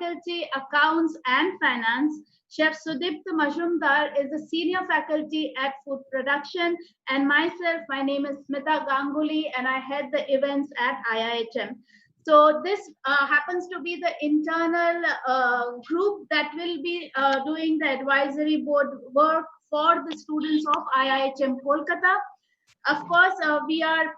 Faculty, Accounts and Finance. Chef Sudipta Majumdar is the Senior Faculty at Food Production. And myself, my name is Smita Ganguly, and I head the events at IIHM. So this happens to be the internal group that will be doing the advisory board work for the students of IIHM Kolkata. Of course, we are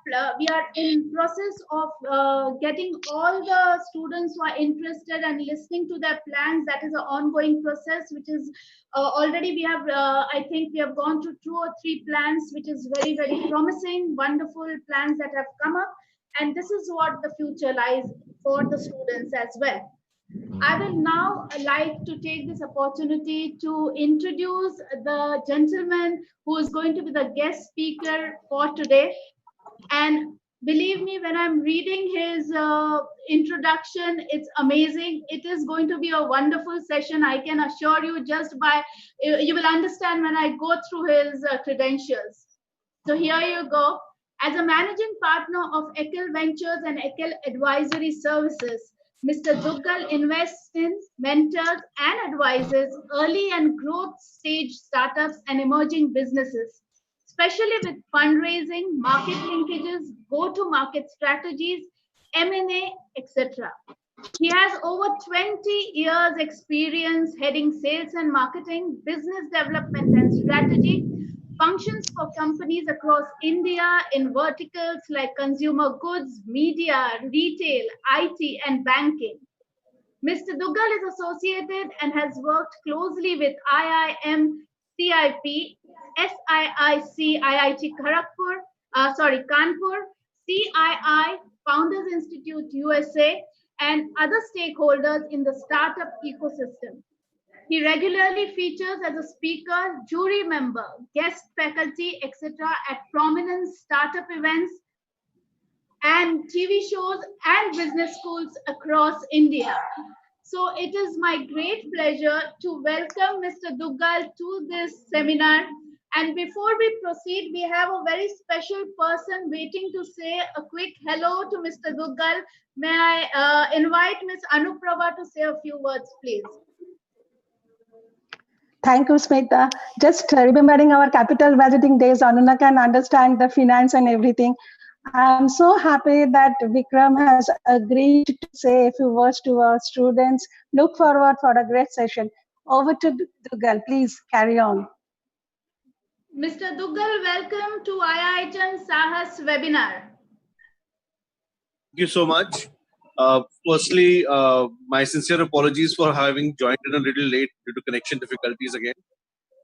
in process of getting all the students who are interested and listening to their plans. That is an ongoing process, which is already we have. I think we have gone through 2 or 3 plans, which is very promising, wonderful plans that have come up, and this is what the future lies for the students as well. I will now like to take this opportunity to introduce the gentleman who is going to be the guest speaker for today. And believe me, when I'm reading his introduction, it's amazing. It is going to be a wonderful session. I can assure you, just by, you will understand when I go through his credentials. So here you go. As a managing partner of Ekel Ventures and Ekel Advisory Services, Mr. Duggal invests in, mentors, and advises early and growth stage startups and emerging businesses, especially with fundraising, market linkages, go-to-market strategies, M&A, etc. He has over 20 years experience heading sales and marketing, business development and strategy, functions for companies across India in verticals like consumer goods, media, retail, IT, and banking. Mr. Duggal is associated and has worked closely with IIM, CIP, SIIC, IIT Kanpur, CII, Founders Institute USA, and other stakeholders in the startup ecosystem. He regularly features as a speaker, jury member, guest faculty, etc. at prominent startup events and TV shows and business schools across India. So it is my great pleasure to welcome Mr. Duggal to this seminar. And before we proceed, we have a very special person waiting to say a quick hello to Mr. Duggal. May I invite Ms. Anuprabha to say a few words, please? Thank you, Smita. Just remembering our capital budgeting days, Anuna can understand the finance and everything. I'm so happy that Vikram has agreed to say a few words to our students. Look forward for a great session. Over to Duggal. Please carry on. Mr. Duggal, welcome to IIHM Sahas webinar. Thank you so much. Firstly, my sincere apologies for having joined in a little late due to connection difficulties again.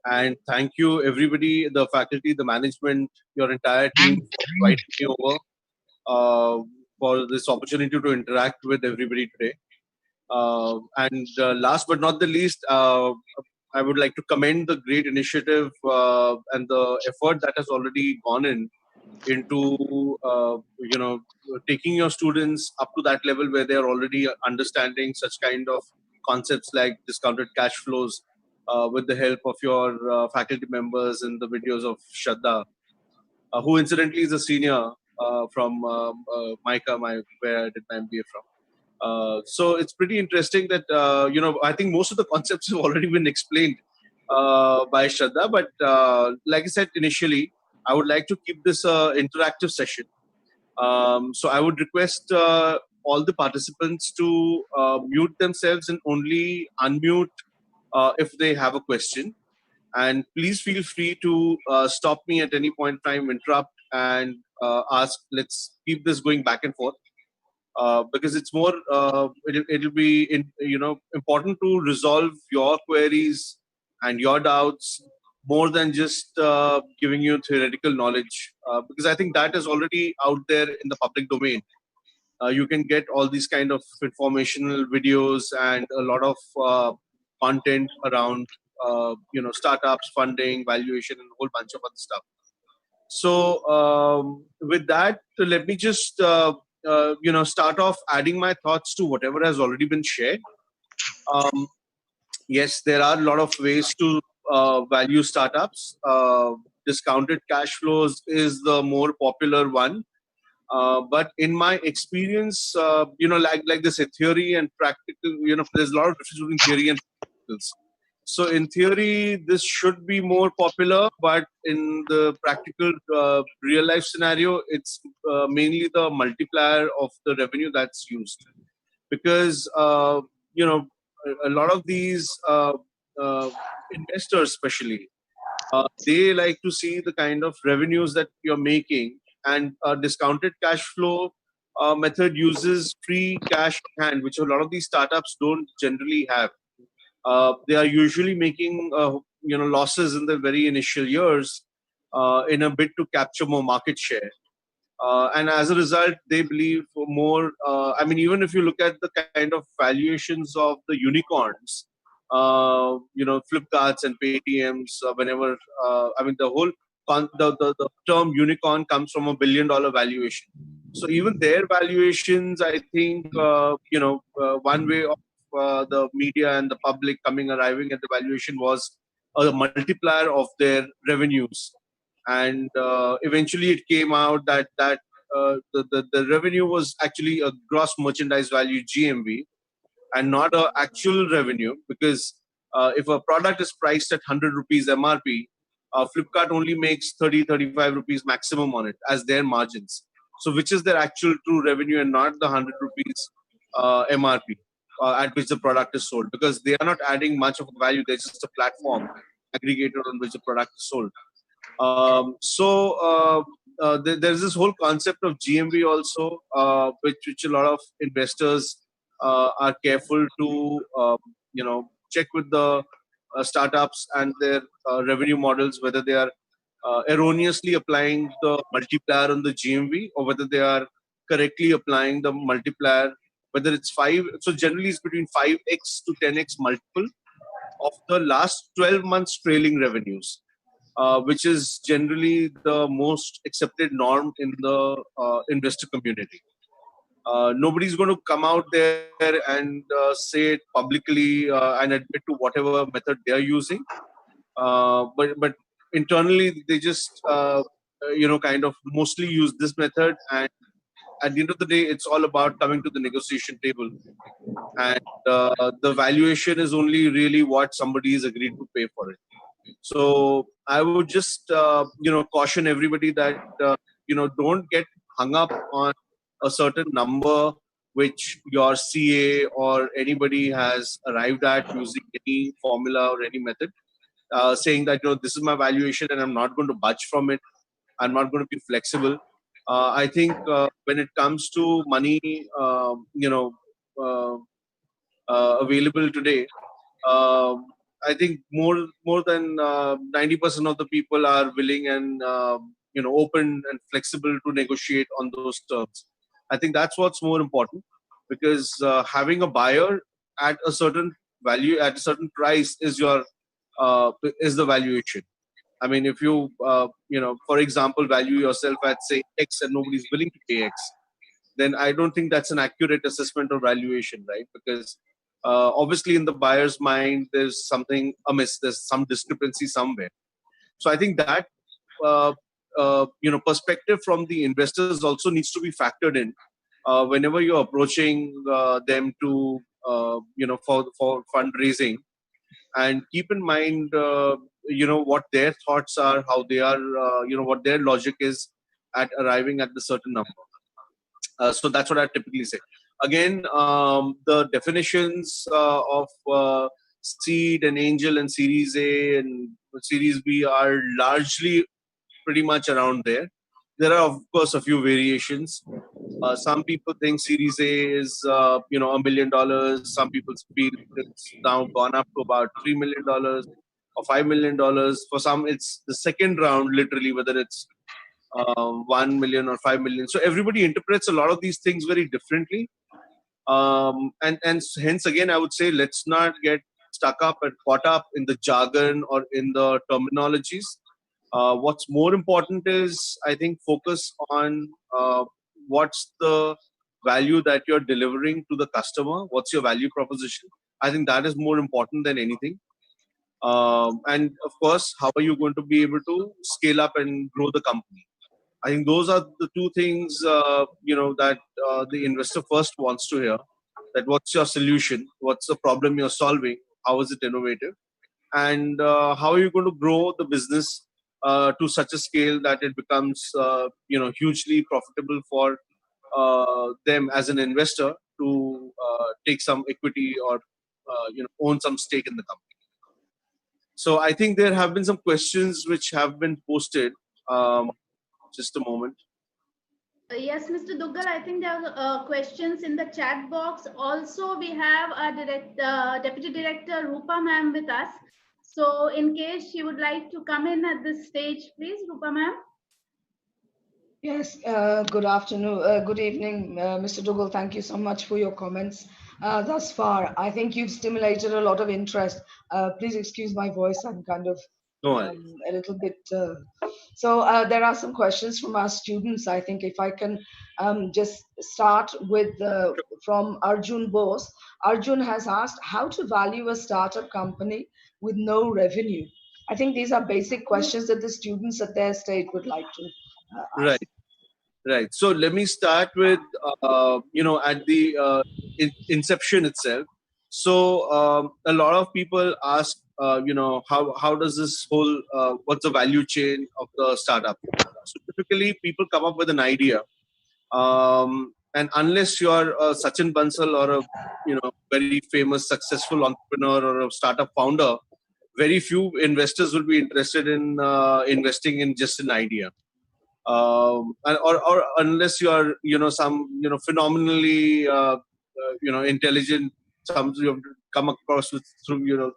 And thank you, everybody, the faculty, the management, your entire team for inviting me over for this opportunity to interact with everybody today. And last but not the least, I would like to commend the great initiative and the effort that has already gone into taking your students up to that level where they are already understanding such kind of concepts like discounted cash flows with the help of your faculty members in the videos of Shraddha, who incidentally is a senior from MICA, where I did my MBA from. So it's pretty interesting that, I think most of the concepts have already been explained by Shraddha, but like I said initially, I would like to keep this interactive session. So I would request all the participants to mute themselves and only unmute if they have a question. And please feel free to stop me at any point in time, interrupt and ask. Let's keep this going back and forth because it's more, it'll be important to resolve your queries and your doubts more than just giving you theoretical knowledge, because I think that is already out there in the public domain. You can get all these kind of informational videos and a lot of content around startups, funding, valuation, and a whole bunch of other stuff. So with that, let me just start off adding my thoughts to whatever has already been shared. Yes, there are a lot of ways to value startups. Discounted cash flows is the more popular one. But in my experience, like this theory and practical, there's a lot of difference between theory and practicals. So in theory, this should be more popular, but in the practical real life scenario, it's mainly the multiplier of the revenue that's used. Because, a lot of these uh, investors, especially, they like to see the kind of revenues that you're making, and discounted cash flow method uses free cash on hand, which a lot of these startups don't generally have. They are usually making losses in the very initial years in a bid to capture more market share. And as a result, they believe more. Even if you look at the kind of valuations of the unicorns, Flipkarts and Paytms, whenever, the whole the term unicorn comes from $1 billion valuation. So even their valuations, I think, one way of the media and the public arriving at the valuation was a multiplier of their revenues. And eventually it came out that the revenue was actually a gross merchandise value, GMV, and not a actual revenue. Because if a product is priced at 100 rupees MRP, Flipkart only makes 35 rupees maximum on it as their margins. So which is their actual true revenue, and not the 100 rupees MRP at which the product is sold, because they are not adding much of a value. They're just a platform aggregator on which the product is sold. There's this whole concept of GMV also, which a lot of investors are careful to check with the startups and their revenue models, whether they are erroneously applying the multiplier on the GMV, or whether they are correctly applying the multiplier, whether it's 5. So generally it's between 5x to 10x multiple of the last 12 months trailing revenues, which is generally the most accepted norm in the investor community. Nobody's going to come out there and say it publicly and admit to whatever method they are using. But internally, they just kind of mostly use this method. And at the end of the day, it's all about coming to the negotiation table. And the valuation is only really what somebody is agreed to pay for it. So I would just caution everybody that don't get hung up on a certain number which your CA or anybody has arrived at using any formula or any method, saying that this is my valuation and I'm not going to budge from it. I'm not going to be flexible. I think when it comes to money, uh, available today, I think more than 90% of the people are willing and open and flexible to negotiate on those terms. I think that's what's more important, because having a buyer at a certain value, at a certain price, is the valuation. I mean, if you for example, value yourself at, say, X, and nobody's willing to pay X, then I don't think that's an accurate assessment or valuation, right? Because obviously in the buyer's mind, there's something amiss, there's some discrepancy somewhere. So I think that perspective from the investors also needs to be factored in whenever you're approaching them to for fundraising, and keep in mind what their thoughts are, how they are, what their logic is at arriving at the certain number. So that's what I typically say. Again, the definitions of seed and angel and Series A and Series B are largely pretty much around there. There are, of course, a few variations. Some people think Series A is, $1 million. Some people feel it's now gone up to about $3 million or $5 million. For some, it's the second round, literally, whether it's 1 million or 5 million. So everybody interprets a lot of these things very differently. And hence, again, I would say, let's not get stuck up and caught up in the jargon or in the terminologies. What's more important is, I think, focus on what's the value that you're delivering to the customer. What's your value proposition? I think that is more important than anything. And of course, how are you going to be able to scale up and grow the company? I think those are the two things, that the investor first wants to hear. That what's your solution? What's the problem you're solving? How is it innovative? And how are you going to grow the business to such a scale that it becomes, hugely profitable for them as an investor to take some equity or, own some stake in the company. So I think there have been some questions which have been posted. Just a moment. Yes, Mr. Duggal, I think there are questions in the chat box. Also, we have our Deputy Director Rupa ma'am with us. So in case she would like to come in at this stage, please, Rupa ma'am. Yes, good afternoon, good evening, Mr. Dougal. Thank you so much for your comments thus far. I think you've stimulated a lot of interest. Please excuse my voice. I'm kind of No worries. a little bit. So there are some questions from our students. I think if I can just start with from Arjun Bose. Arjun has asked how to value a startup company with no revenue. I think these are basic questions that the students at their stage would like to ask. Right. So let me start with, at the inception itself. So a lot of people ask, how does this whole, what's the value chain of the startup? So typically people come up with an idea. And unless you're a Sachin Bansal or a, very famous, successful entrepreneur or a startup founder, very few investors will be interested in investing in just an idea. Or unless you are some phenomenally intelligent, some you have come across with through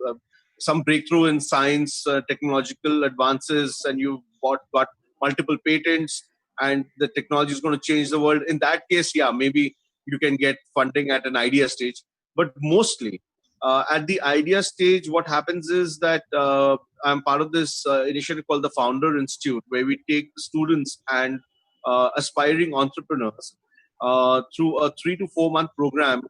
some breakthrough in science, technological advances, and you've got multiple patents, and the technology is going to change the world. In that case, yeah, maybe you can get funding at an idea stage. But mostly at the idea stage, what happens is that I'm part of this initiative called the Founder Institute, where we take students and aspiring entrepreneurs through a 3 to 4 month program,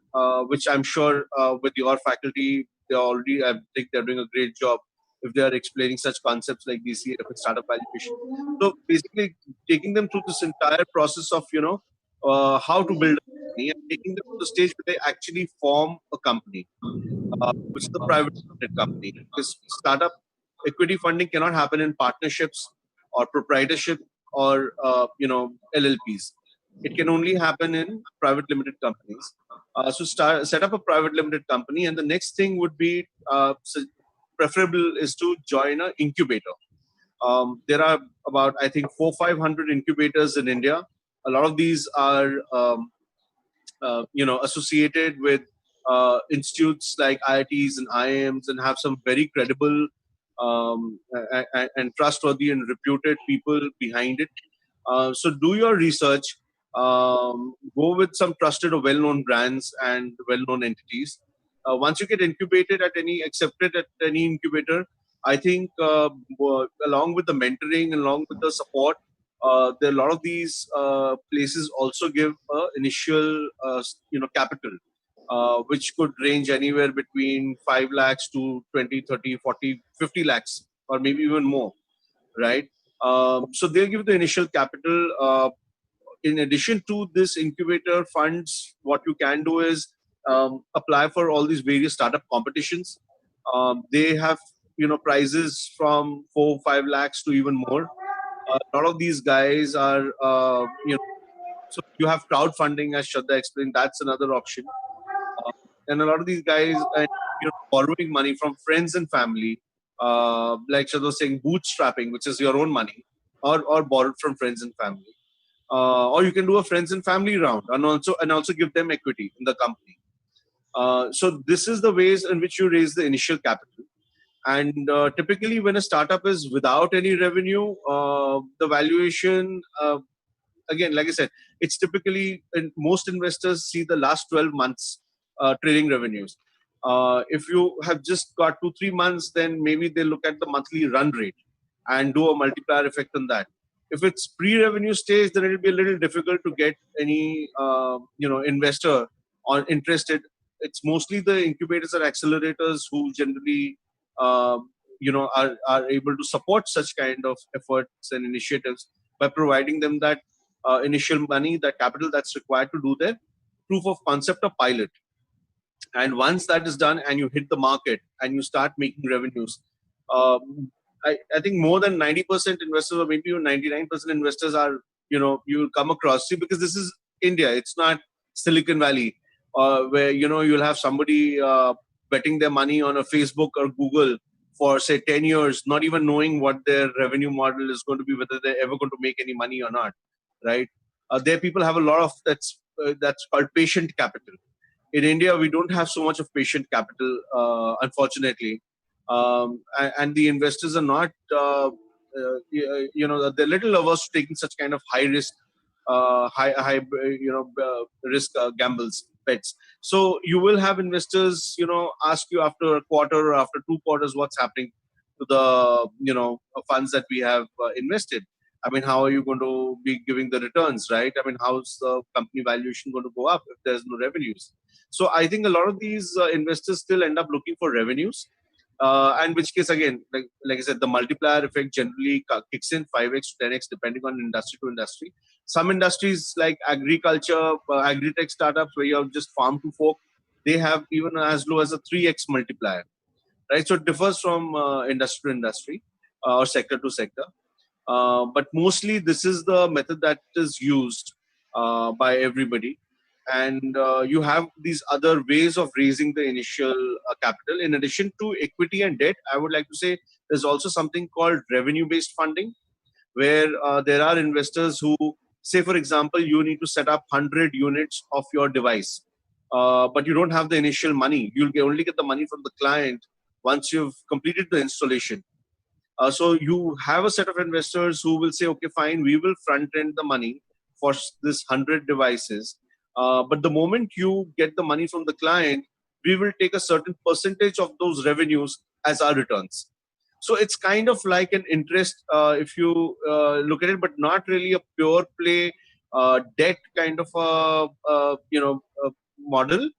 which I'm sure with your faculty, I think they're doing a great job if they are explaining such concepts like DCF and startup valuation. So basically, taking them through this entire process of how to build a company and taking them to the stage where they actually form a company, which is a private limited company. Because startup equity funding cannot happen in partnerships or proprietorship or LLPs. It can only happen in private limited companies. So set up a private limited company, and the next thing would be preferable is to join an incubator. There are about, I think, 400-500 incubators in India. A lot of these are associated with institutes like IITs and IIMs, and have some very credible and trustworthy and reputed people behind it. So do your research. Go with some trusted or well-known brands and well-known entities. Once you get accepted at any incubator, I think along with the mentoring, along with the support, there are a lot of these places also give initial capital, which could range anywhere between 5 lakhs to 20, 30, 40, 50 lakhs, or maybe even more, right? So they'll give the initial capital. In addition to this incubator funds, what you can do is apply for all these various startup competitions. They have prizes from 4-5 lakhs to even more. A lot of these guys are so you have crowdfunding, as Shraddha explained. That's another option. And a lot of these guys are borrowing money from friends and family, like Shraddha was saying, bootstrapping, which is your own money, or borrowed from friends and family. Or you can do a friends and family round and also give them equity in the company. So this is the ways in which you raise the initial capital. And typically, when a startup is without any revenue, the valuation, again, like I said, it's typically, most investors see the last 12 months trading revenues. If you have just got 2-3 months, then maybe they look at the monthly run rate and do a multiplier effect on that. If it's pre-revenue stage, then it'll be a little difficult to get any investor interested. It's mostly the incubators and accelerators who generally are able to support such kind of efforts and initiatives. by providing them that initial money, that capital that's required to do their proof of concept or pilot. And once that is done and you hit the market and you start making revenues, I think more than 90% investors, or maybe even 99% investors are, you will come across. See, because this is India, it's not Silicon Valley, where, you'll have somebody betting their money on a Facebook or Google for, say, 10 years, not even knowing what their revenue model is going to be, whether they're ever going to make any money or not, right? There people have a lot of that's called patient capital. In India, we don't have so much of patient capital, unfortunately, and the investors are not, they're little averse to taking such kind of high risk, risk gambles, bets. So you will have investors, ask you after a quarter or after 2 quarters what's happening to the, funds that we have invested. I mean, how are you going to be giving the returns, right? I mean, how's the company valuation going to go up if there's no revenues? So I think a lot of these investors still end up looking for revenues, and which case, again, like I said, the multiplier effect generally kicks in 5x to 10x depending on industry to industry. Some industries like agriculture, agri-tech startups where you have just farm to fork, they have even as low as a 3x multiplier, right? So it differs from industry to industry, or sector to sector. But mostly this is the method that is used by everybody. And you have these other ways of raising the initial capital. In addition to equity and debt, I would like to say there's also something called revenue-based funding, where there are investors who, say, for example, you need to set up 100 units of your device, but you don't have the initial money. You'll only get the money from the client once you've completed the installation. So you have a set of investors who will say, okay, fine, we will front end the money for this 100 devices. But the moment you get the money from the client, we will take a certain percentage of those revenues as our returns. So it's kind of like an interest, if you look at it, but not really a pure play debt kind of a model.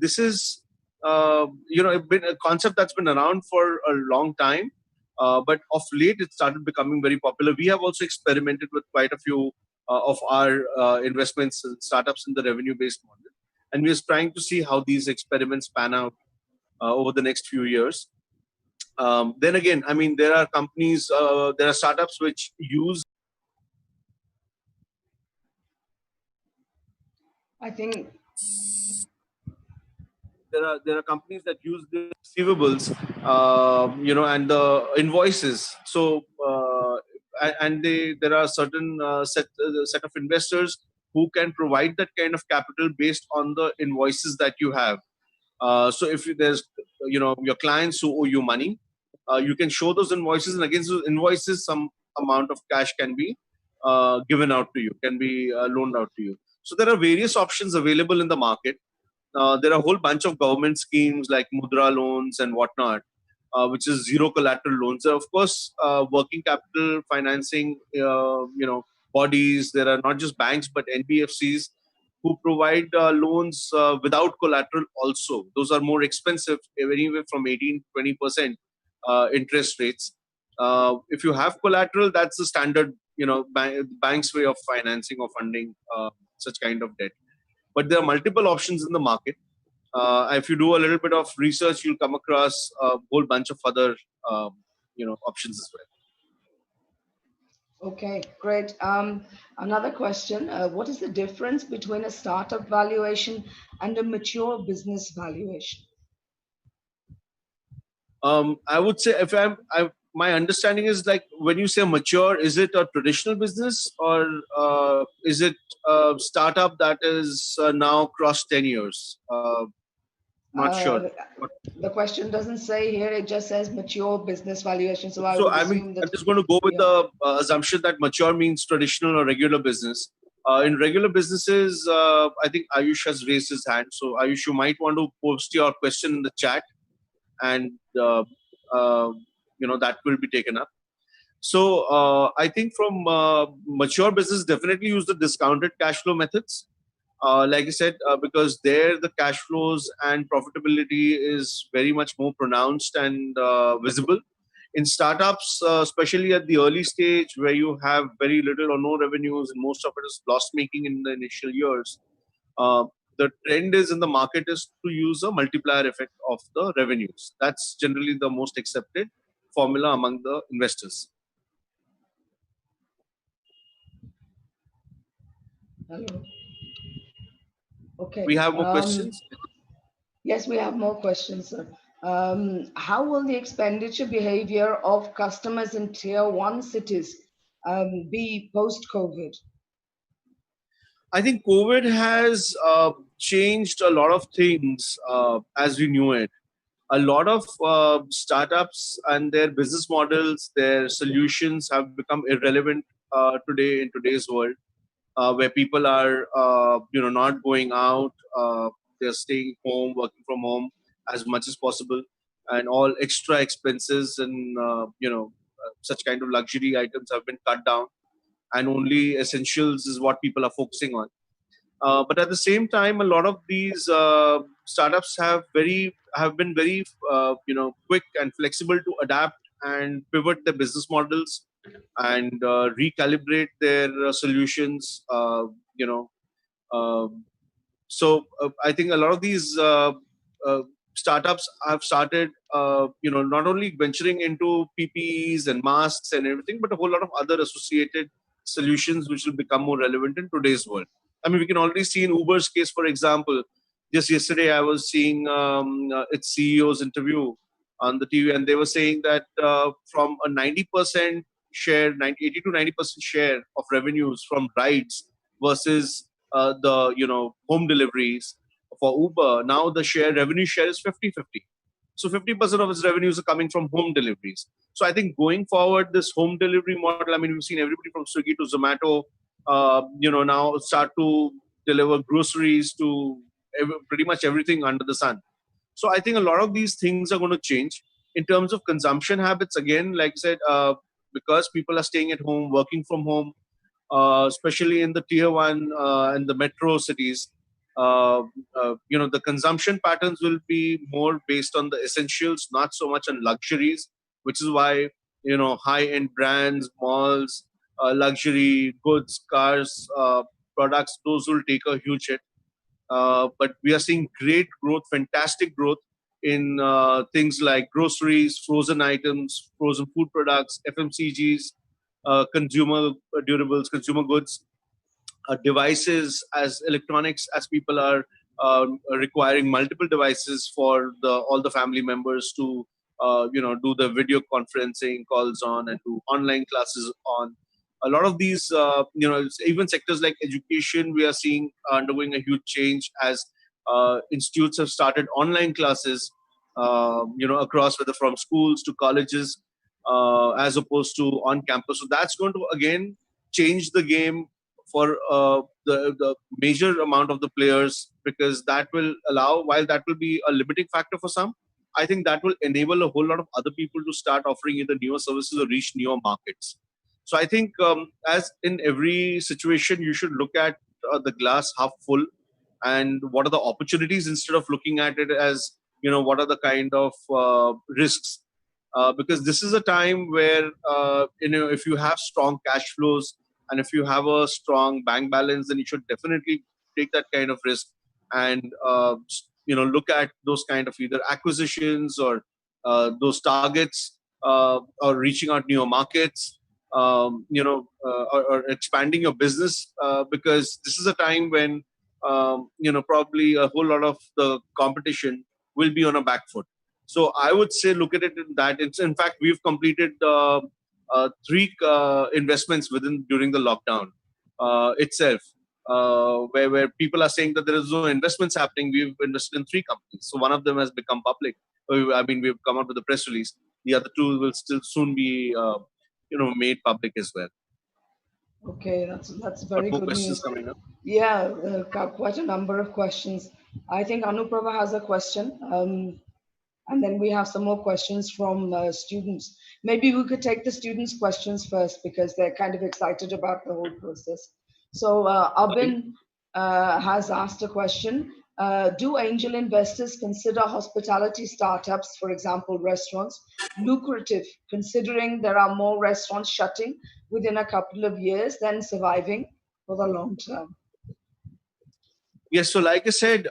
This is a concept that's been around for a long time. But of late, it started becoming very popular. We have also experimented with quite a few of our investments and startups in the revenue-based model. And we're trying to see how these experiments pan out over the next few years. Then again, I mean, there are companies, there are startups which use. I think there are companies that use the receivables, and the invoices. So and there are certain set of investors who can provide that kind of capital based on the invoices that you have. So if there's your clients who owe you money, you can show those invoices, and against those invoices, some amount of cash can be given out to you, can be loaned out to you. So there are various options available in the market. There are a whole bunch of government schemes like Mudra loans and whatnot, which is zero collateral loans. There are, of course, working capital financing, bodies. There are not just banks, but NBFCs who provide loans without collateral also. Those are more expensive, anywhere from 18-20% interest rates. If you have collateral, that's the standard, bank's way of financing or funding such kind of debt. But there are multiple options in the market. If you do a little bit of research, you'll come across a whole bunch of other, options as well. Okay, great. Another question. What is the difference between a startup valuation and a mature business valuation? I would say, my understanding is, like, when you say mature, is it a traditional business, or is it a startup that is now crossed 10 years? Not sure. The question doesn't say here, it just says mature business valuation. So I would assume that I'm just going to go with the assumption that mature means traditional or regular business. In regular businesses, I think Ayush has raised his hand. So Ayush, you might want to post your question in the chat, and that will be taken up. So I think from mature business, definitely use the discounted cash flow methods. Like I said, because there the cash flows and profitability is very much more pronounced and visible. In startups, especially at the early stage where you have very little or no revenues and most of it is loss making in the initial years, uh, the trend is in the market is to use a multiplier effect of the revenues. That's generally the most accepted formula among the investors. Hello. Okay. We have more questions. Yes, we have more questions, sir. How will the expenditure behavior of customers in tier one cities be post-COVID? I think COVID has changed a lot of things as we knew it. A lot of startups and their business models, their solutions have become irrelevant today in today's world, where people are, not going out. They're staying home, working from home as much as possible, and all extra expenses and such kind of luxury items have been cut down, and only essentials is what people are focusing on. But at the same time, a lot of these startups have been very quick and flexible to adapt and pivot their business models and recalibrate their solutions. You know, um, I think a lot of these uh, startups have started, not only venturing into PPEs and masks and everything, but a whole lot of other associated solutions which will become more relevant in today's world. I mean, we can already see in Uber's case, for example. Just yesterday, I was seeing its CEO's interview on the TV, and they were saying that from a 90% share, 80 to 90% share of revenues from rides versus the home deliveries for Uber, now the revenue share is 50-50. So 50% of its revenues are coming from home deliveries. So I think going forward, this home delivery model, I mean, we've seen everybody from Swiggy to Zomato, now start to deliver groceries to pretty much everything under the sun. So I think a lot of these things are going to change in terms of consumption habits. Again, like I said, because people are staying at home, working from home, especially in the tier one and the metro cities, the consumption patterns will be more based on the essentials, not so much on luxuries, which is why, high-end brands, malls, luxury goods, cars, products, those will take a huge hit. But we are seeing great growth, fantastic growth in things like groceries, frozen items, frozen food products, FMCGs, consumer durables, consumer goods, devices as electronics, as people are requiring multiple devices for all the family members to do the video conferencing calls on and do online classes on. A lot of these even sectors like education, we are seeing undergoing a huge change as institutes have started online classes across, whether from schools to colleges, as opposed to on campus. So that's going to again change the game for the major amount of the players, because that will allow, while that will be a limiting factor for some, I think that will enable a whole lot of other people to start offering either newer services or reach newer markets. So I think, as in every situation, you should look at the glass half full and what are the opportunities, instead of looking at it as, what are the kind of risks. Because this is a time where, if you have strong cash flows and if you have a strong bank balance, then you should definitely take that kind of risk and, look at those kind of either acquisitions or those targets, or reaching out newer markets, or expanding your business, because this is a time when, probably a whole lot of the competition will be on a back foot. So I would say look at it in that. It's, in fact, we've completed three investments during the lockdown itself, where people are saying that there is no investments happening. We've invested in three companies. So one of them has become public. I mean, we've come out with a press release. The other two will still soon be, made public as well. Okay, that's Got very more good questions news. coming up. Yeah, quite a number of questions. I think Anuprabha has a question, and then we have some more questions from students. Maybe we could take the students' questions first because they're kind of excited about the whole process. So Okay. Abin has asked a question. Do angel investors consider hospitality startups, for example, restaurants, lucrative, considering there are more restaurants shutting within a couple of years than surviving for the long term? Yes, so like I said,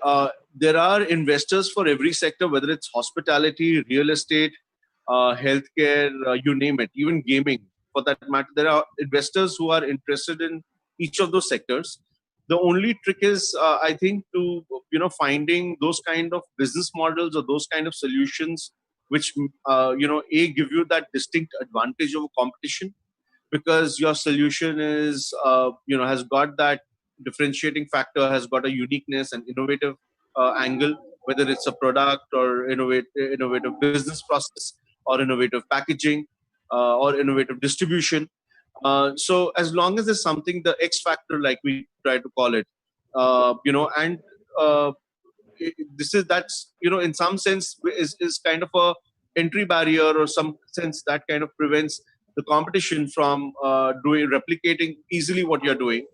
there are investors for every sector, whether it's hospitality, real estate, healthcare, you name it, even gaming for that matter. There are investors who are interested in each of those sectors. The only trick is, I think, to finding those kind of business models or those kind of solutions which give you that distinct advantage over competition, because your solution is has got that differentiating factor, has got a uniqueness and innovative angle, whether it's a product or innovative business process or innovative packaging or innovative distribution. So as long as there's something, the X factor, like we try to call it, and uh, this is that's in some sense is kind of a entry barrier, or some sense that kind of prevents the competition from doing replicating easily what you're doing,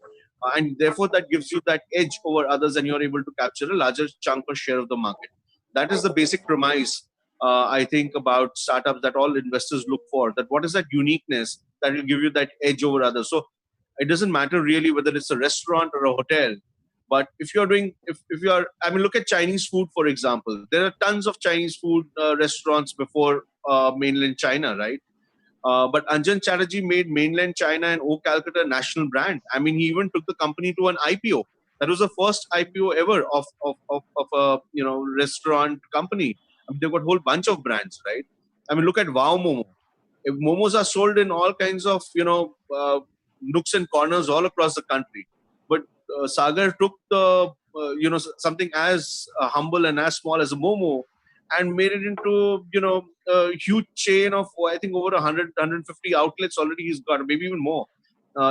and therefore that gives you that edge over others, and you're able to capture a larger chunk or share of the market. That is the basic premise, I think, about startups that all investors look for. That what is that uniqueness that will give you that edge over others. So it doesn't matter really whether it's a restaurant or a hotel. But if you're doing, if you're, I mean, look at Chinese food, for example. There are tons of Chinese food restaurants before mainland China, right? But Anjan Chatterjee made mainland China and O Calcutta a national brand. I mean, he even took the company to an IPO. That was the first IPO ever of a restaurant company. I mean, they've got a whole bunch of brands, right? I mean, look at Wow Momo. If momos are sold in all kinds of nooks and corners all across the country, but Sagar took the something as humble and as small as a momo and made it into a huge chain of, I think, over 100 outlets already. He's got maybe even more.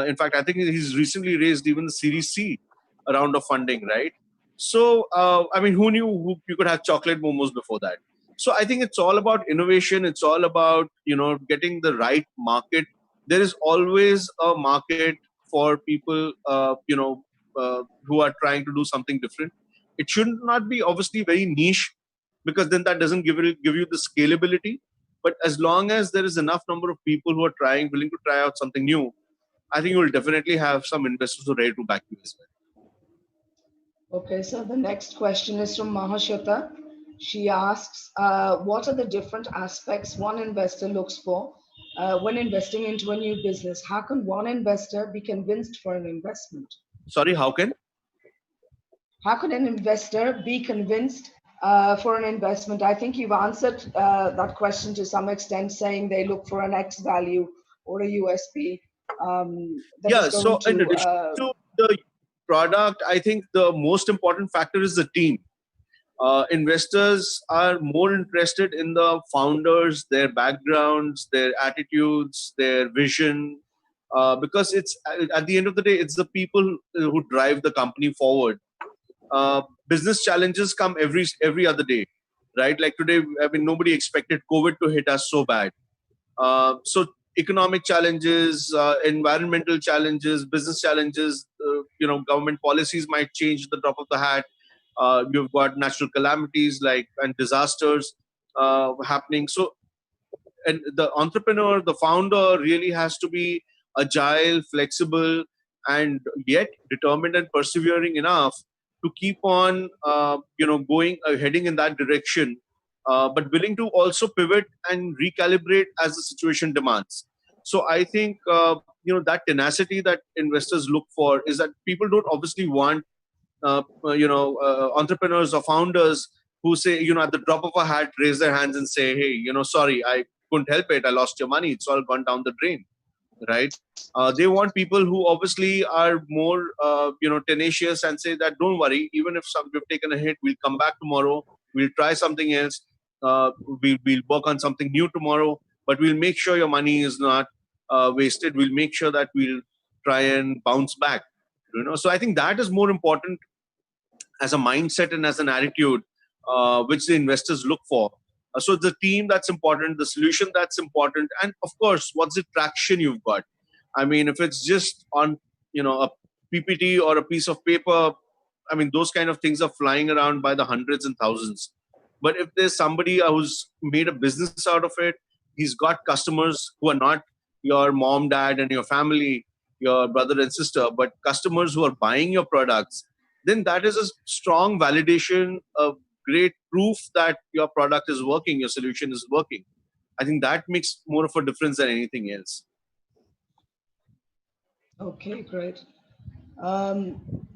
In fact, I think he's recently raised even the Series C round of funding, right? So I mean, who knew you could have chocolate momos before that? So I think it's all about innovation. It's all about getting the right market. There is always a market for people who are trying to do something different. It should not be obviously very niche, because then that doesn't give you the scalability. But as long as there is enough number of people who are willing to try out something new, I think you will definitely have some investors who are ready to back you as well. Okay, so the next question is from Mahashweta. She asks, what are the different aspects one investor looks for when investing into a new business? How can one investor be convinced for an investment? Sorry, how can? How can an investor be convinced for an investment? I think you've answered that question to some extent, saying they look for an X value or a USP that is Yeah, going so in to. addition to the product, I think the most important factor is the team. Investors are more interested in the founders, their backgrounds, their attitudes, their vision, because it's at the end of the day, it's the people who drive the company forward. Business challenges come every other day, right? Like today, I mean, nobody expected COVID to hit us so bad. So economic challenges, environmental challenges, business challenges, government policies might change at the drop of the hat. You've got natural calamities and disasters happening. So, and the entrepreneur, the founder, really has to be agile, flexible, and yet determined and persevering enough to keep on, going, heading in that direction, but willing to also pivot and recalibrate as the situation demands. So I think that tenacity that investors look for is that people don't obviously want entrepreneurs or founders who say, at the drop of a hat, raise their hands and say, hey, sorry, I couldn't help it. I lost your money. It's all gone down the drain, right? They want people who obviously are more, tenacious and say that, don't worry, even if we've taken a hit, we'll come back tomorrow. We'll try something else. We'll work on something new tomorrow, but we'll make sure your money is not wasted. We'll make sure that we'll try and bounce back. So I think that is more important as a mindset and as an attitude, which the investors look for. So the team, that's important, the solution, that's important, and of course, what's the traction you've got? I mean, if it's just on a PPT or a piece of paper, I mean, those kind of things are flying around by the hundreds and thousands. But if there's somebody who's made a business out of it, he's got customers who are not your mom, dad, and your family, your brother and sister, but customers who are buying your products, then that is a strong validation, a great proof that your product is working, your solution is working. I think that makes more of a difference than anything else. Okay, great.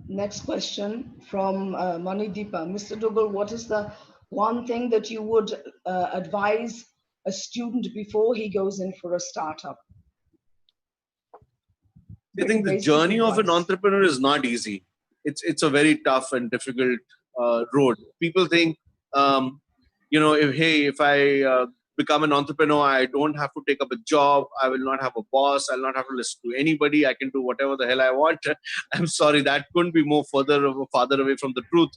Next question from Manideepa. Mr. Dugal, what is the one thing that you would advise a student before he goes in for a startup? I Very think the basic journey of an advice. entrepreneur is not easy. It's a very tough and difficult road. People think, if I become an entrepreneur, I don't have to take up a job. I will not have a boss. I'll not have to listen to anybody. I can do whatever the hell I want. I'm sorry, that couldn't be more farther away from the truth.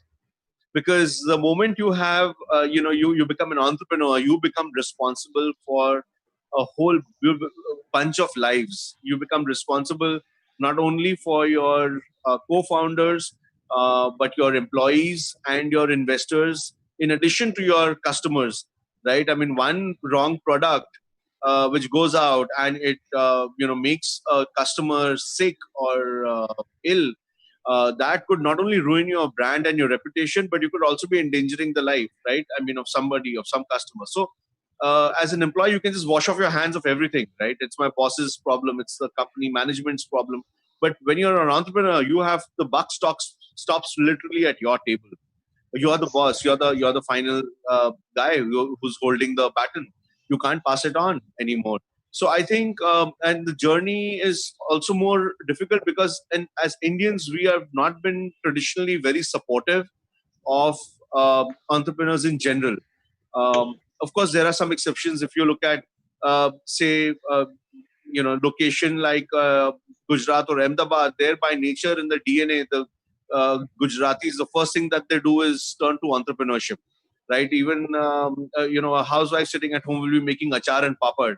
Because the moment you have you become an entrepreneur, you become responsible for a whole bunch of lives. You become responsible not only for your co-founders, but your employees and your investors, in addition to your customers, right? I mean, one wrong product which goes out and it makes a customer sick or ill, that could not only ruin your brand and your reputation, but you could also be endangering the life, right? I mean, of somebody, of some customer. So, as an employee, you can just wash off your hands of everything, right? It's my boss's problem, it's the company management's problem. But when you're an entrepreneur, you have the buck stops literally at your table. You are the boss. You're the final guy who's holding the baton. You can't pass it on anymore. So I think, and the journey is also more difficult because, and as Indians, we have not been traditionally very supportive of entrepreneurs in general. Of course, there are some exceptions. If you look at, say, location like Gujarat or Ahmedabad, there by nature in the DNA, the Gujaratis, the first thing that they do is turn to entrepreneurship, right? Even a housewife sitting at home will be making achar and papad,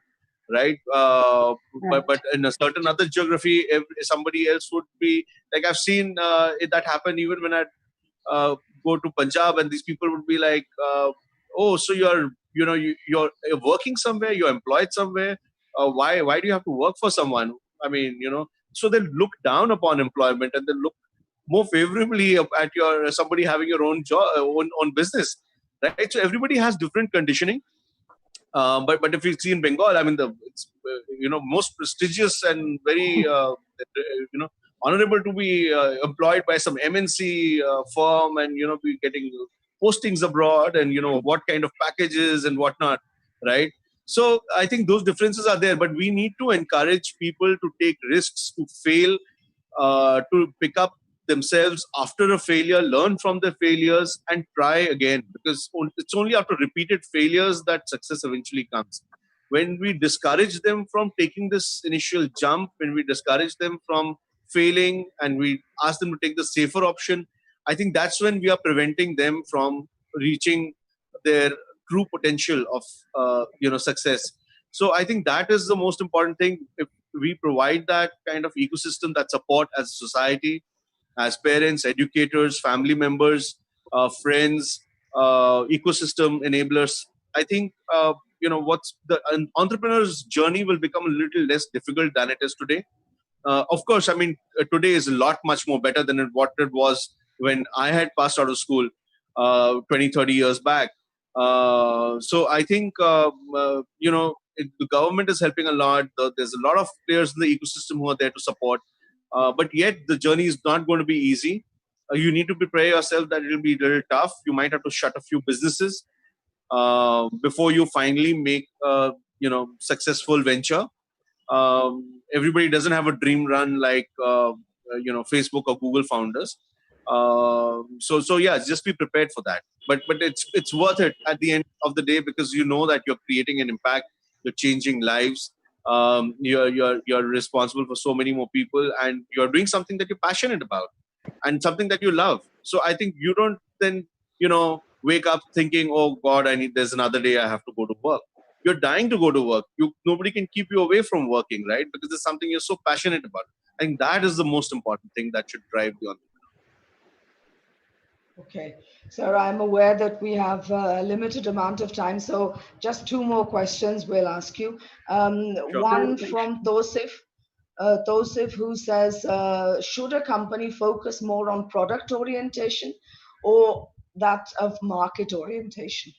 right? But in a certain other geography, somebody else would be like, I've seen that happen even when I go to Punjab, and these people would be like, "Oh, so you're working somewhere, you're employed somewhere. Why do you have to work for someone?" I mean, so they look down upon employment and they look more favorably at your somebody having your own job, own business, right? So everybody has different conditioning. But if you see in Bengal, I mean, it's most prestigious and very honorable to be employed by some MNC firm, and be getting postings abroad, and what kind of packages and whatnot, right? So I think those differences are there, but we need to encourage people to take risks, to fail, to pick up themselves after a failure, learn from their failures, and try again. Because it's only after repeated failures that success eventually comes. When we discourage them from taking this initial jump, when we discourage them from failing, and we ask them to take the safer option, I think that's when we are preventing them from reaching their true potential of success. So I think that is the most important thing. If we provide that kind of ecosystem, that support as a society, as parents, educators, family members, friends, ecosystem enablers, I think what's the an entrepreneur's journey will become a little less difficult than it is today. Of course, I mean, today is a lot much more better than what it was when I had passed out of school 20, 30 years back. So I think, the government is helping a lot. There's a lot of players in the ecosystem who are there to support. But yet, the journey is not going to be easy. You need to prepare yourself that it will be a little tough. You might have to shut a few businesses before you finally make successful venture. Everybody doesn't have a dream run like Facebook or Google founders. So yeah, just be prepared for that. But it's worth it at the end of the day, because you know that you're creating an impact, you're changing lives. You're responsible for so many more people, and you're doing something that you're passionate about and something that you love. So I think you don't then wake up thinking, "Oh God, there's another day I have to go to work." You're dying to go to work. Nobody can keep you away from working, right? Because it's something you're so passionate about. I think that is the most important thing that should drive you on. Okay, so I'm aware that we have a limited amount of time, so just two more questions we'll ask you. Sure. One from Tosif, Tosif, who says, should a company focus more on product orientation or that of market orientation?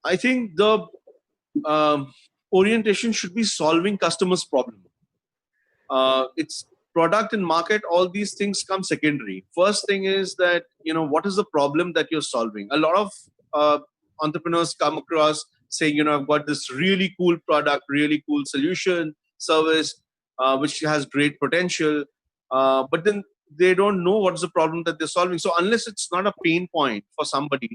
I think the orientation should be solving customers' problem. It's product and market, all these things come secondary. First thing is that, what is the problem that you're solving? A lot of uh, entrepreneurs come across saying, I've got this really cool product, really cool solution, service, which has great potential, but then they don't know what's the problem that they're solving. So unless it's not a pain point for somebody,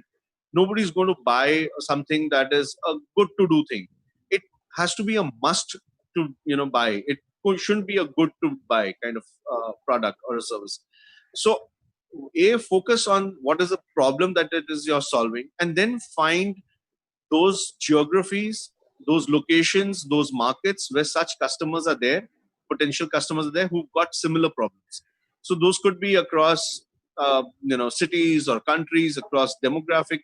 nobody's going to buy something that is a good to do thing. It has to be a must to buy it. Shouldn't be a good to buy kind of product or a service. So focus on what is the problem that it is you're solving, and then find those geographies, those locations, those markets where such customers are there, potential customers are there who've got similar problems. So those could be across cities or countries, across demographic,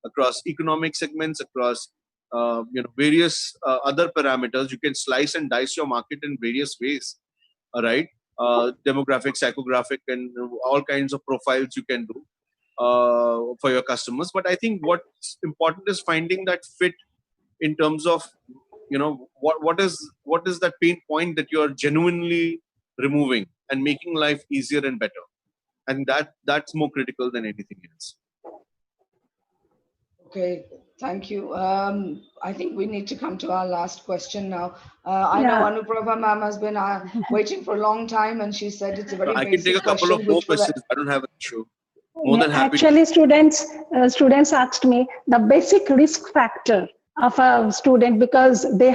across economic segments, across various other parameters. You can slice and dice your market in various ways, right? Demographic, psychographic, and all kinds of profiles you can do for your customers. But I think what's important is finding that fit in terms of what is that pain point that you are genuinely removing and making life easier and better, and that's more critical than anything else. Okay, thank you. I think we need to come to our last question now. I know Yeah. Anuprabha ma'am has been waiting for a long time, and she said it's a very I can take basic a couple of question, more which will. questions. I don't have an issue. More Yeah, than happy. actually, students asked me the basic risk factor of a student because they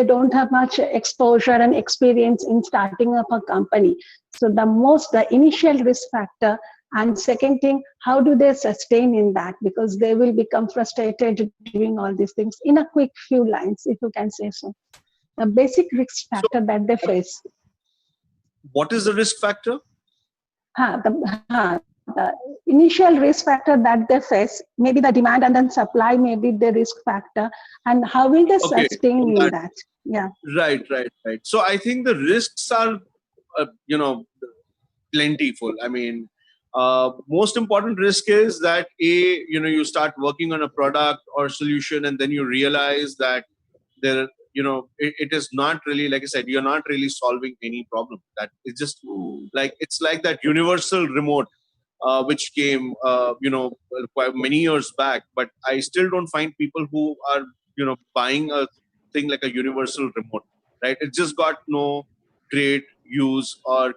don't have much exposure and experience in starting up a company. So the initial risk factor, and second thing, how do they sustain in that, because they will become frustrated doing all these things. In a quick few lines, if you can say so, the basic risk So, factor that they face. what is the risk factor? The initial risk factor that they face, maybe the demand and then supply, maybe the risk factor, and how will they Okay, sustain in that, that? Yeah. right. So I think the risks are, plentiful. I mean, most important risk is that you start working on a product or solution, and then you realize that it is not really, like I said, you're not really solving any problem. That it's just like, it's like that universal remote, which came, quite many years back, but I still don't find people who are, buying a thing like a universal remote, right? It just got no great use or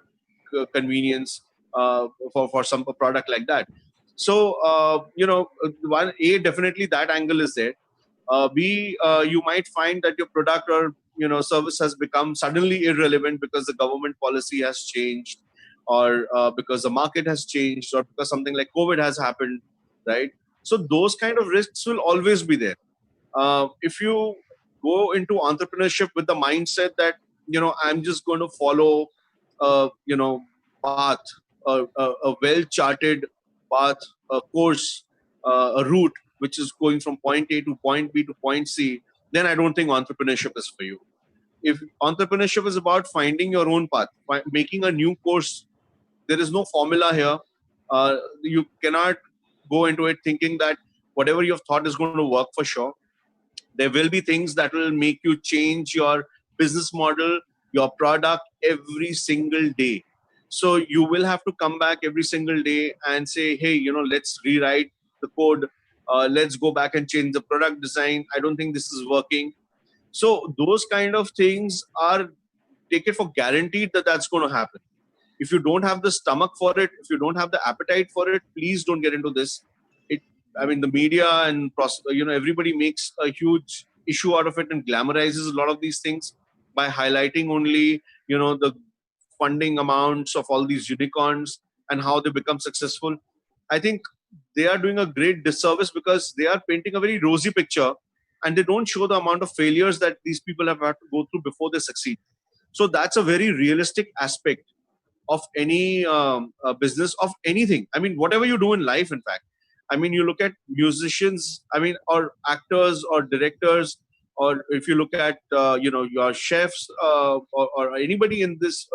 convenience for some product like that. So, definitely that angle is there. B, you might find that your product or service has become suddenly irrelevant because the government policy has changed, or because the market has changed, or because something like COVID has happened, right? So those kind of risks will always be there. If you go into entrepreneurship with the mindset that I'm just going to follow path, a well charted path, a course, a route which is going from point A to point B to point C, then I don't think entrepreneurship is for you. If entrepreneurship is about finding your own path, making a new course, there is no formula here. You cannot go into it thinking that whatever you've thought is going to work for sure. There will be things that will make you change your business model, your product every single day. So you will have to come back every single day and say, hey, let's rewrite the code. Let's go back and change the product design. I don't think this is working. So those kind of things are, take it for guaranteed that that's going to happen. If you don't have the stomach for it, if you don't have the appetite for it, please don't get into this. It, I mean, the media and everybody makes a huge issue out of it and glamorizes a lot of these things by highlighting only the funding amounts of all these unicorns and how they become successful. I think they are doing a great disservice because they are painting a very rosy picture, and they don't show the amount of failures that these people have had to go through before they succeed. So that's a very realistic aspect. of any business, of anything. I mean, whatever you do in life, in fact. I mean, you look at musicians, I mean, or actors or directors, or if you look at, your chefs, or anybody in this,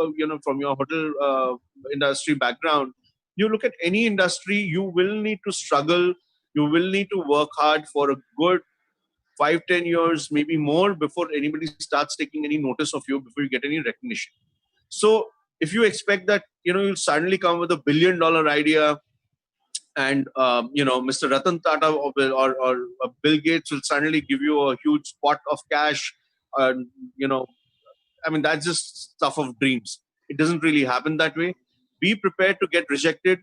from your hotel industry background, you look at any industry, you will need to struggle, you will need to work hard for a good 5-10 years, maybe more, before anybody starts taking any notice of you, before you get any recognition. So if you expect that, you'll suddenly come with $1 billion idea, and Mr. Ratan Tata or Bill Gates will suddenly give you a huge pot of cash, and I mean, that's just stuff of dreams. It doesn't really happen that way. Be prepared to get rejected.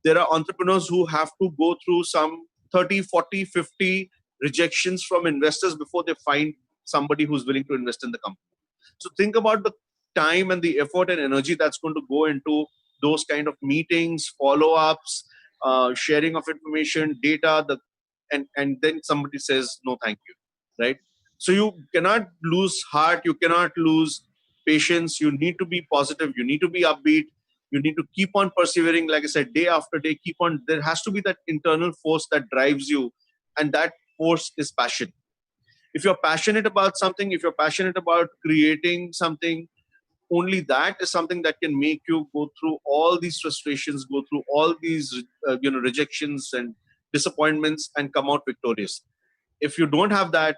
There are entrepreneurs who have to go through some 30, 40, 50 rejections from investors before they find somebody who's willing to invest in the company. So think about the time and the effort and energy that's going to go into those kind of meetings, follow-ups, sharing of information, data, and then somebody says, no, thank you, right? So you cannot lose heart, you cannot lose patience. You need to be positive, you need to be upbeat, you need to keep on persevering. Like I said, day after day, keep on. There has to be that internal force that drives you, and that force is passion. If you're passionate about something, if you're passionate about creating something, only that is something that can make you go through all these frustrations, go through all these rejections and disappointments, and come out victorious. If you don't have that,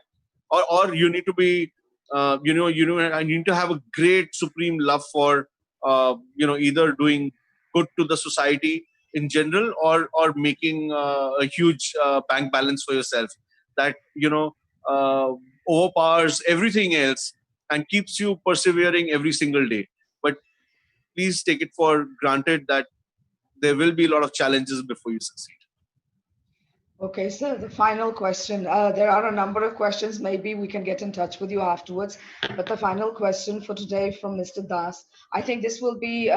or you need to be I need to have a great supreme love for either doing good to the society in general, or making a huge bank balance for yourself that uh, overpowers everything else and keeps you persevering every single day. But please take it for granted that there will be a lot of challenges before you succeed. Okay, so the final question. There are a number of questions. Maybe we can get in touch with you afterwards. But the final question for today from Mr. Das. I think this will be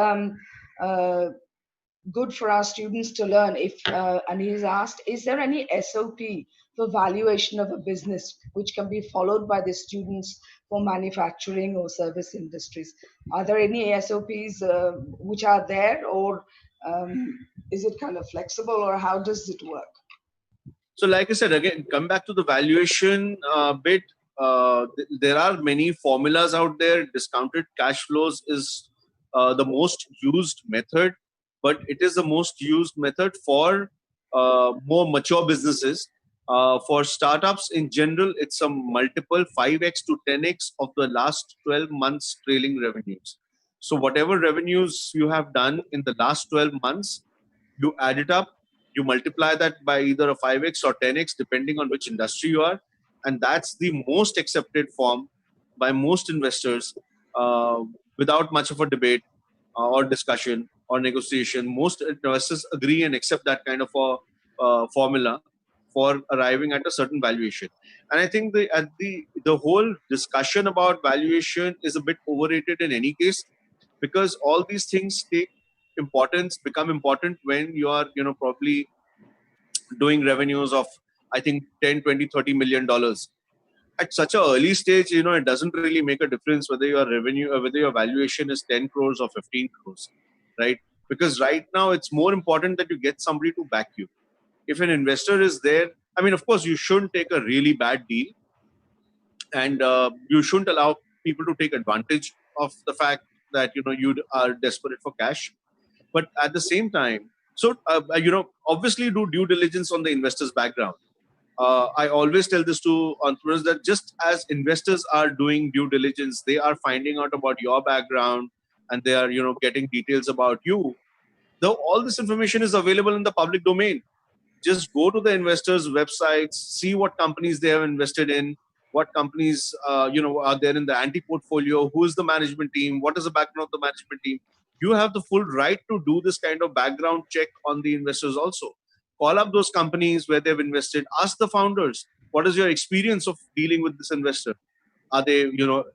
good for our students to learn. And he's asked, is there any SOP for valuation of a business which can be followed by the students for manufacturing or service industries? Are there any SOPs which are there, or is it kind of flexible, or how does it work? So, like I said, again, come back to the valuation bit. There are many formulas out there. Discounted cash flows is the most used method, but it is the most used method for more mature businesses. For startups in general, it's a multiple 5x to 10x of the last 12 months trailing revenues. So, whatever revenues you have done in the last 12 months, you add it up, you multiply that by either a 5x or 10x, depending on which industry you are. And that's the most accepted form by most investors, without much of a debate or discussion or negotiation. Most investors agree and accept that kind of a formula for arriving at a certain valuation. And I think the whole discussion about valuation is a bit overrated in any case, because all these things become important when you are probably doing revenues of, I think, 10, 20, 30 million dollars. At such an early stage, it doesn't really make a difference whether your revenue or whether your valuation is 10 crores or 15 crores, right? Because right now it's more important that you get somebody to back you. If an investor is there, I mean, of course, you shouldn't take a really bad deal, and you shouldn't allow people to take advantage of the fact that you are desperate for cash. But at the same time, so obviously do due diligence on the investor's background. I always tell this to entrepreneurs that just as investors are doing due diligence, they are finding out about your background, and they are getting details about you. Though all this information is available in the public domain, just go to the investors' websites, see what companies they have invested in, what companies are there in the anti-portfolio, who is the management team, what is the background of the management team. You have the full right to do this kind of background check on the investors also. Call up those companies where they've invested. Ask the founders, what is your experience of dealing with this investor? Are they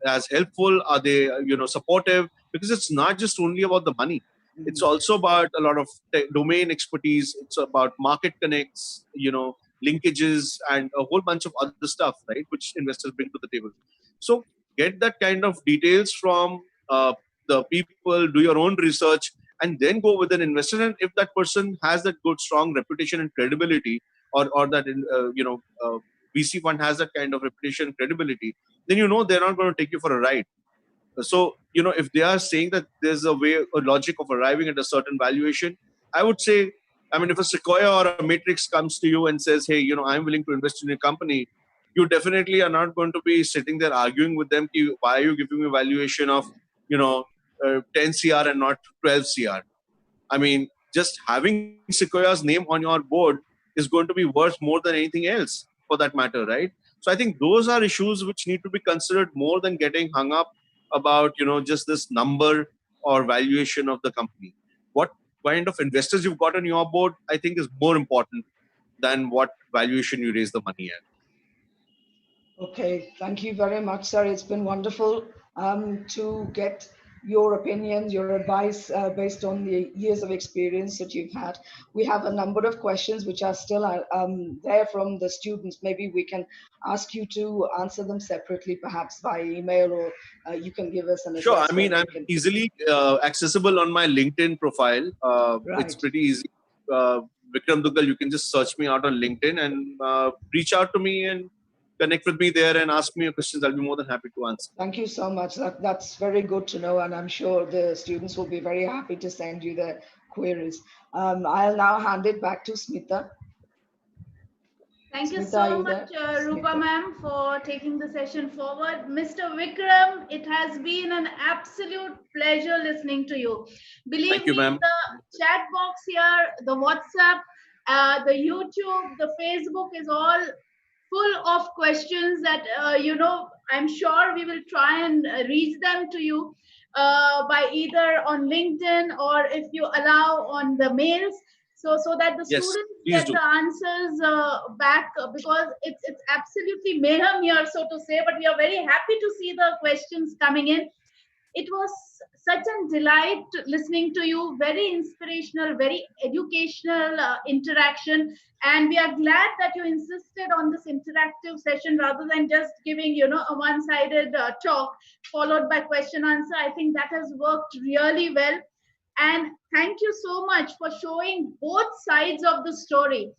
as helpful? Are they supportive? Because it's not just only about the money. It's also about a lot of domain expertise. It's about market connects, linkages, and a whole bunch of other stuff, right, which investors bring to the table. So get that kind of details from the people, do your own research, and then go with an investor. And if that person has that good, strong reputation and credibility, or that VC fund has that kind of reputation and credibility, then they're not going to take you for a ride. So, if they are saying that there's a logic of arriving at a certain valuation, I would say, I mean, if a Sequoia or a Matrix comes to you and says, hey, I'm willing to invest in your company, you definitely are not going to be sitting there arguing with them, why are you giving me a valuation of, 10 CR and not 12 CR? I mean, just having Sequoia's name on your board is going to be worth more than anything else, for that matter, right? So I think those are issues which need to be considered more than getting hung up about, just this number or valuation of the company. What kind of investors you've got on your board, I think, is more important than what valuation you raise the money at. Okay, thank you very much, sir. It's been wonderful to get your opinions, your advice based on the years of experience that you've had. We have a number of questions which are still there from the students. Maybe we can ask you to answer them separately, perhaps by email, or you can give us an address. Sure. I mean, I'm easily accessible on my LinkedIn profile. Right. It's pretty easy. Vikram Duggal, you can just search me out on LinkedIn and reach out to me and connect with me there and ask me your questions. I'll be more than happy to answer. Thank you so much. That's very good to know, and I'm sure the students will be very happy to send you their queries. I'll now hand it back to Smita. Thank you Smita, so much, Rupa ma'am, for taking the session forward. Mr. Vikram, it has been an absolute pleasure listening to you. Believe me, the chat box here, the WhatsApp, the YouTube, the Facebook is all full of questions that, I'm sure we will try and reach them to you by either on LinkedIn, or if you allow on the mails. So that the students get the answers back, because it's absolutely mayhem here, so to say, but we are very happy to see the questions coming in. It was such a delight listening to you, very inspirational, very educational interaction, and we are glad that you insisted on this interactive session rather than just giving a one-sided talk followed by question answer. I think that has worked really well. And thank you so much for showing both sides of the story.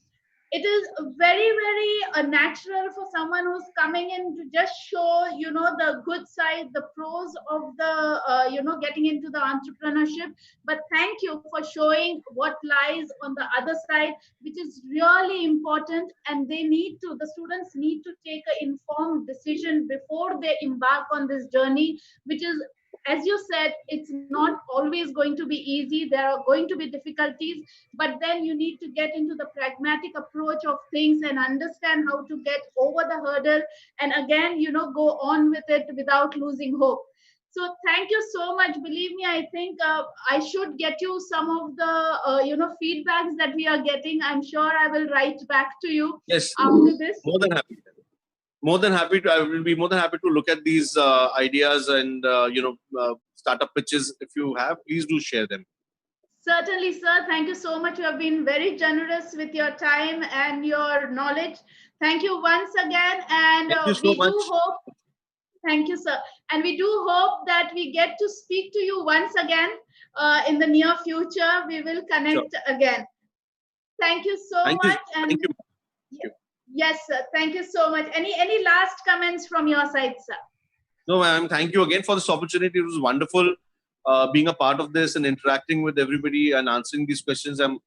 It is very, very natural for someone who's coming in to just show, the good side, the pros of the, getting into the entrepreneurship. But thank you for showing what lies on the other side, which is really important. And the students need to take an informed decision before they embark on this journey, which is, as you said, it's not always going to be easy. There are going to be difficulties, but then you need to get into the pragmatic approach of things and understand how to get over the hurdle, and again, go on with it without losing hope. So thank you so much. Believe me, I think I should get you some of the feedbacks that we are getting. I'm sure I will write back to you after this. More than happy. I will be more than happy to look at these ideas and startup pitches. If you have, please do share them. Certainly, sir. Thank you so much. You have been very generous with your time and your knowledge. Thank you once again. And thank you so much. Thank you, sir. And we do hope that we get to speak to you once again in the near future. We will connect again. Thank you so much. Thank you. Yes, sir. Thank you so much. Any last comments from your side, sir? No, ma'am. Thank you again for this opportunity. It was wonderful being a part of this and interacting with everybody and answering these questions. I'm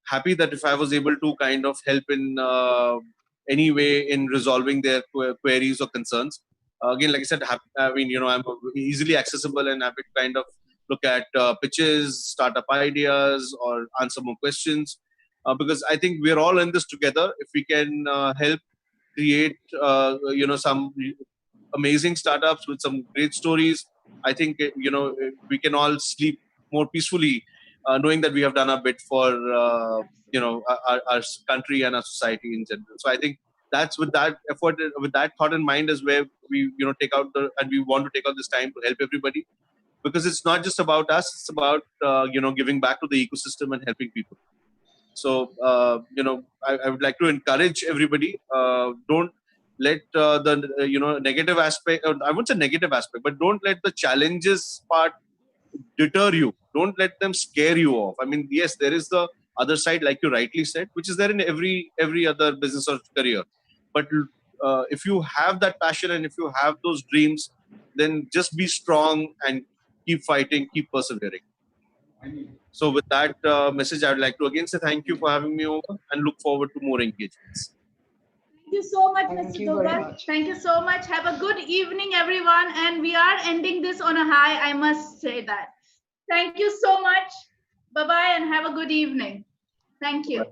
happy that if I was able to kind of help in any way in resolving their queries or concerns. Again, like I said, I'm easily accessible and happy to kind of look at pitches, startup ideas, or answer more questions. Because I think we're all in this together. If we can help create, some amazing startups with some great stories, I think, we can all sleep more peacefully, knowing that we have done a bit for, our country and our society in general. So I think that's with that effort, with that thought in mind is where we, take out and we want to take out this time to help everybody, because it's not just about us. It's about, giving back to the ecosystem and helping people. So, I would like to encourage everybody, don't let the, negative aspect, I wouldn't say negative aspect, but don't let the challenges part deter you. Don't let them scare you off. I mean, yes, there is the other side, like you rightly said, which is there in every other business or career. But if you have that passion and if you have those dreams, then just be strong and keep fighting, keep persevering. So with that message, I would like to again say thank you for having me over and look forward to more engagements. Thank you so much, Thank Mr. you very Dugal. much. Thank you so much. Have a good evening, everyone. And we are ending this on a high, I must say that. Thank you so much. Bye-bye and have a good evening. Thank you. Bye.